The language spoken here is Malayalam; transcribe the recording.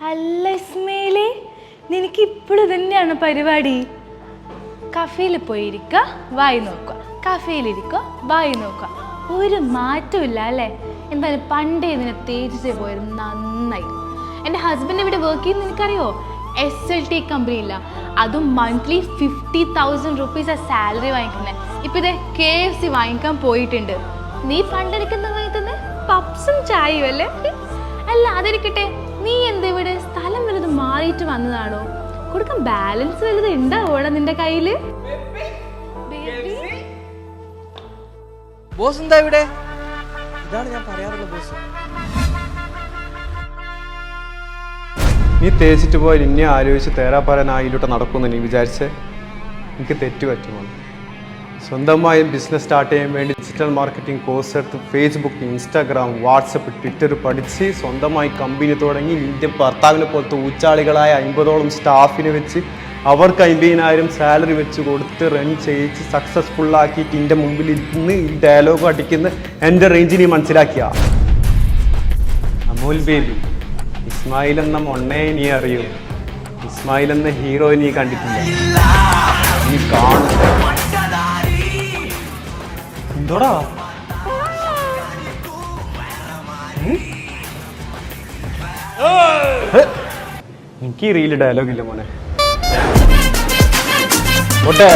അല്ല ഇസ്മയിലേ, നിനക്ക് ഇപ്പോഴും തന്നെയാണ് പരിപാടി. കഫേയിൽ പോയിരിക്കുക, വായി നോക്കുക, കഫേയിലിരിക്കുക, വായി നോക്കുക, ഒരു മാറ്റമില്ല അല്ലേ? എന്തായാലും പണ്ടേ ഇതിനെ തേജിച്ച് പോയത് നന്നായി. എൻ്റെ ഹസ്ബൻഡ് ഇവിടെ വർക്ക് ചെയ്യുന്നത് നിനക്കറിയോ? SLT കമ്പനിയില്ല, അതും മന്ത്ലി 50,000 റുപ്പീസ് സാലറി വാങ്ങിക്കുന്നത്. ഇപ്പം ഇതേ KFC വാങ്ങിക്കാൻ പോയിട്ടുണ്ട്. നീ പണ്ടെടുക്കുന്ന വാങ്ങിത്തന്നെ പപ്സും ചായയും അല്ലേ? അല്ല അതിരിക്കട്ടെ, നീ എന്താ ഇവിടെ സ്ഥലം വലുത് മാറിയിട്ട് വന്നതാണോ? കൊടുക്കാൻ ബാലൻസ് വലുത് ഉണ്ടാവോടാ നിന്റെ കയ്യില്? ബോസ് എന്താ ഇവിടെ? ഇതാണ് ഞാൻ പറയാറുള്ള ബോസ്. നീ തേച്ചിട്ട് പോയാൽ ഇന്നെ ആലോചിച്ച് തേരാപ്പാരാൻ ആയിലോട്ട് നടക്കുമെന്ന് നീ വിചാരിച്ചേ? എനിക്ക് തെറ്റ് പറ്റുമോ? സ്വന്തമായും ബിസിനസ് സ്റ്റാർട്ട് ചെയ്യാൻ വേണ്ടി ഡിജിറ്റൽ മാർക്കറ്റിംഗ് കോഴ്സ് എടുത്ത് ഫേസ്ബുക്ക്, ഇൻസ്റ്റാഗ്രാം, വാട്സപ്പ്, ട്വിറ്റർ പഠിച്ച് സ്വന്തമായി കമ്പനി തുടങ്ങി നിന്റെ ഭർത്താവിനെ പോലത്തെ ഊച്ചാളികളായ 50ഓളം സ്റ്റാഫിനെ വെച്ച് അവർക്ക് 50,000 സാലറി വെച്ച് കൊടുത്ത് റൺ ചെയ്യിച്ച് സക്സസ്ഫുള്ളാക്കിയിട്ട് എൻ്റെ മുമ്പിൽ ഇരുന്ന് ഈ ഡയലോഗ് അടിക്കുന്ന എൻ്റെ റേഞ്ച് നീ മനസ്സിലാക്കിയ അമൂൽ ബേബി, ഇസ്മായിൽ എന്ന മൊണ്ണയെ നീ അറിയൂ. ഇസ്മായിൽ എന്ന ഹീറോയെ നീ കണ്ടിട്ടില്ല. നീ കാണും. എന്തോടാ എനിക്ക് ഈ റീല് ഡയലോഗ് ഇല്ല മോനെ. ഓട്ടെ.